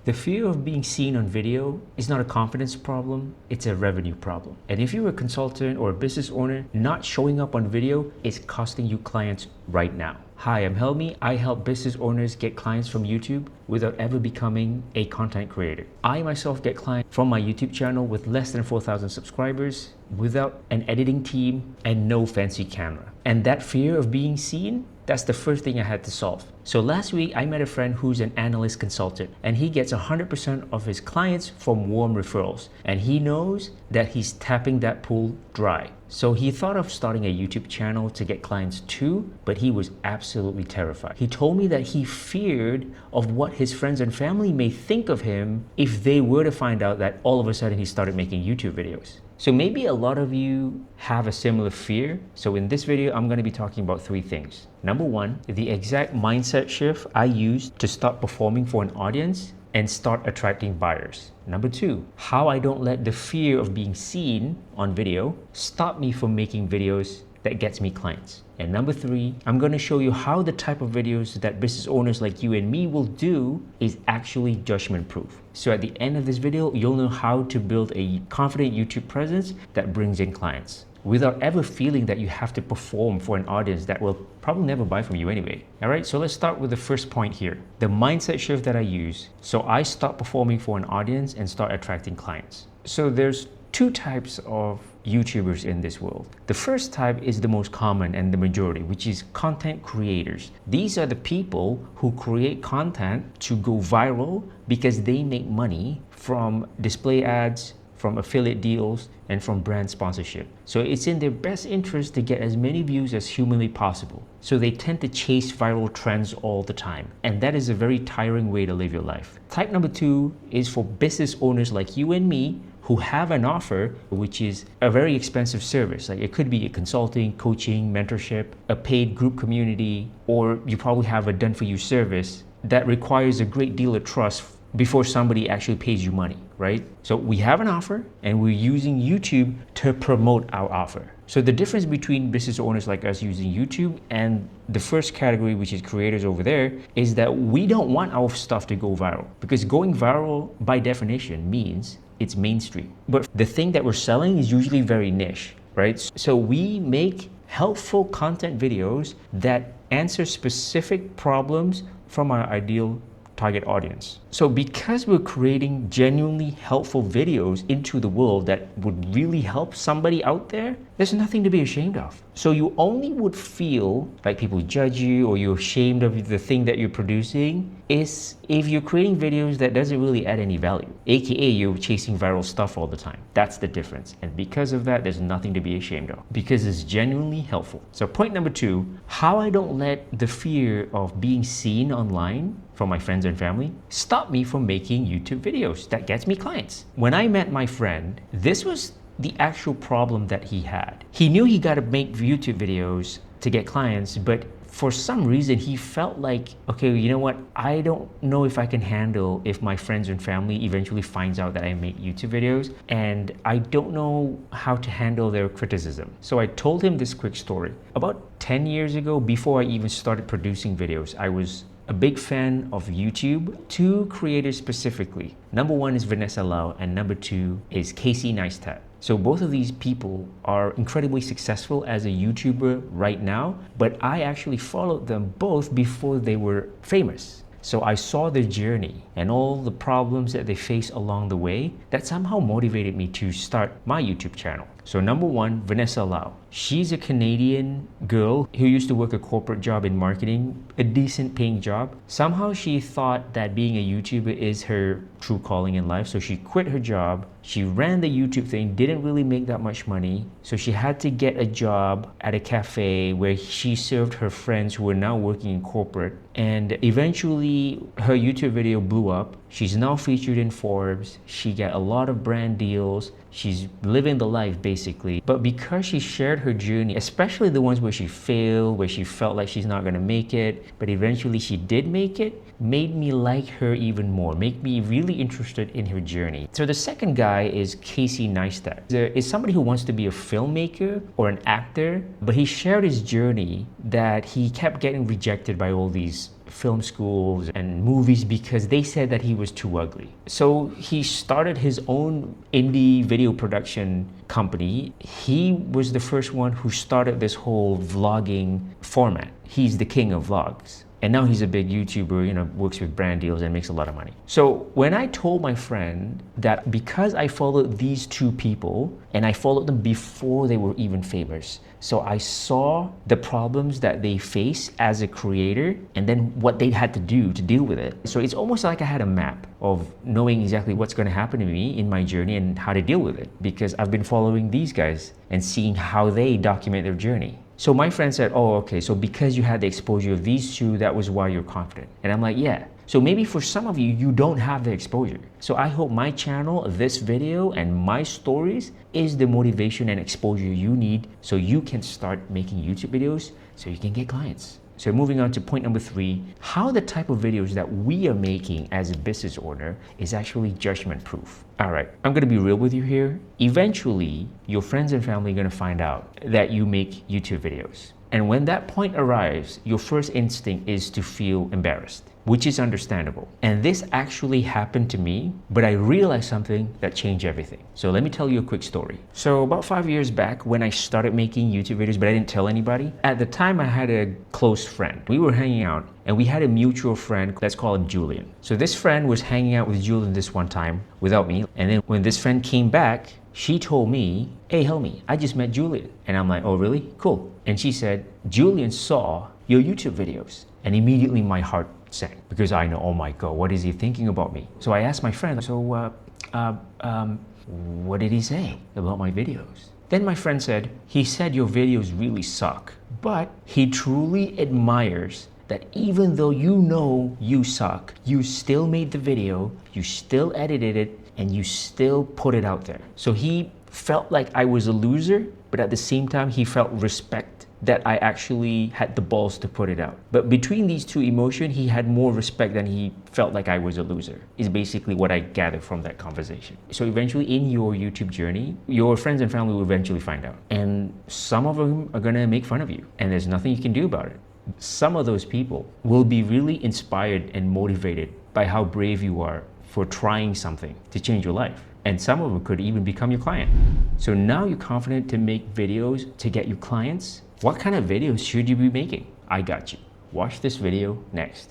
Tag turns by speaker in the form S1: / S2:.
S1: The fear of being seen on video is not a confidence problem, it's a revenue problem. And if you're a consultant or a business owner, not showing up on video is costing you clients right now. Hi, I'm Helmi. I help business owners get clients from YouTube without ever becoming a content creator. I myself get clients from my YouTube channel with less than 4,000 subscribers, without an editing team and no fancy camera. And that fear of being seen, that's the first thing I had to solve. So last week, I met a friend who's an analyst consultant, and he gets 100% of his clients from warm referrals. And he knows that he's tapping that pool dry. So he thought of starting a YouTube channel to get clients too, but he was absolutely terrified. He told me that he feared of what his friends and family may think of him if they were to find out that all of a sudden he started making YouTube videos. So maybe a lot of you have a similar fear. So in this video, I'm going to be talking about 3 things. Number 1, the exact mindset shift I used to start performing for an audience and start attracting buyers. Number 2, how I don't let the fear of being seen on video stop me from making videos that gets me clients. And number 3, I'm going to show you how the type of videos that business owners like you and me will do is actually judgment proof. So at the end of this video, you'll know how to build a confident YouTube presence that brings in clients without ever feeling that you have to perform for an audience that will probably never buy from you anyway. All right, so let's start with the first point here. The mindset shift that I use. So I stop performing for an audience and start attracting clients. So there's 2 types of YouTubers in this world. The first type is the most common and the majority, which is content creators. These are the people who create content to go viral because they make money from display ads, from affiliate deals, and from brand sponsorship. So it's in their best interest to get as many views as humanly possible. So they tend to chase viral trends all the time. And that is a very tiring way to live your life. Type number 2 is for business owners like you and me who have an offer, which is a very expensive service. Like it could be a consulting, coaching, mentorship, a paid group community, or you probably have a done-for-you service that requires a great deal of trust before somebody actually pays you money, right? So we have an offer and we're using YouTube to promote our offer. So the difference between business owners like us using YouTube and the first category, which is creators over there, is that we don't want our stuff to go viral, because going viral by definition means it's mainstream. But the thing that we're selling is usually very niche, right? So we make helpful content videos that answer specific problems from our ideal target audience. So because we're creating genuinely helpful videos into the world that would really help somebody out there, there's nothing to be ashamed of. So you only would feel like people judge you or you're ashamed of the thing that you're producing is if you're creating videos that doesn't really add any value, aka you're chasing viral stuff all the time. That's the difference. And because of that, there's nothing to be ashamed of, because it's genuinely helpful. So point number 2, how I don't let the fear of being seen online from my friends and family stop me from making YouTube videos that gets me clients. When I met my friend, this was the actual problem that he had. He knew he got to make YouTube videos to get clients, but for some reason he felt like, okay, you know what? I don't know if I can handle if my friends and family eventually finds out that I make YouTube videos, and I don't know how to handle their criticism. So I told him this quick story. About 10 years ago, before I even started producing videos, I was a big fan of YouTube. 2 creators specifically. Number 1 is Vanessa Lau and number 2 is Casey Neistat. So both of these people are incredibly successful as a YouTuber right now, but I actually followed them both before they were famous. So I saw their journey and all the problems that they faced along the way that somehow motivated me to start my YouTube channel. So number 1, Vanessa Lau. She's a Canadian girl who used to work a corporate job in marketing, a decent paying job. Somehow she thought that being a YouTuber is her true calling in life. So she quit her job. She ran the YouTube thing, didn't really make that much money. So she had to get a job at a cafe where she served her friends who were now working in corporate. And eventually her YouTube video blew up. She's now featured in Forbes. She got a lot of brand deals. She's living the life basically. But because she shared her journey, especially the ones where she failed, where she felt like she's not gonna make it, but eventually she did make it, made me like her even more, make me really interested in her journey. So the second guy is Casey Neistat. Is somebody who wants to be a filmmaker or an actor, but he shared his journey that he kept getting rejected by all these film schools and movies because they said that he was too ugly. So he started his own indie video production company. He was the first one who started this whole vlogging format. He's the king of vlogs. And now he's a big YouTuber, works with brand deals and makes a lot of money. So when I told my friend that because I followed these two people and I followed them before they were even famous, so I saw the problems that they face as a creator and then what they had to do to deal with it. So it's almost like I had a map of knowing exactly what's going to happen to me in my journey and how to deal with it, because I've been following these guys and seeing how they document their journey. So my friend said, oh, okay, so because you had the exposure of these two, that was why you're confident. And I'm like, yeah. So maybe for some of you, you don't have the exposure. So I hope my channel, this video, and my stories is the motivation and exposure you need so you can start making YouTube videos so you can get clients. So moving on to point number 3, how the type of videos that we are making as a business owner is actually judgment proof. All right, I'm gonna be real with you here. Eventually, your friends and family are gonna find out that you make YouTube videos. And when that point arrives, your first instinct is to feel embarrassed, which is understandable. And this actually happened to me, but I realized something that changed everything. So let me tell you a quick story. So about 5 years back, when I started making YouTube videos, but I didn't tell anybody, at the time I had a close friend. We were hanging out and we had a mutual friend, let's call him Julian. So this friend was hanging out with Julian this one time without me. And then when this friend came back, she told me, hey, Helmi, I just met Julian. And I'm like, oh, really? Cool. And she said, Julian saw your YouTube videos. And immediately my heart sank because I know, oh my God, what is he thinking about me? So I asked my friend, so what did he say about my videos? Then my friend said, he said your videos really suck, but he truly admires that even though you know you suck, you still made the video, you still edited it, and you still put it out there. So he felt like I was a loser, but at the same time, he felt respect that I actually had the balls to put it out. But between these two emotions, he had more respect than he felt like I was a loser, is basically what I gathered from that conversation. So eventually in your YouTube journey, your friends and family will eventually find out. And some of them are gonna make fun of you, and there's nothing you can do about it. Some of those people will be really inspired and motivated by how brave you are for trying something to change your life. And some of them could even become your client. So now you're confident to make videos to get you clients. What kind of videos should you be making? I got you. Watch this video next.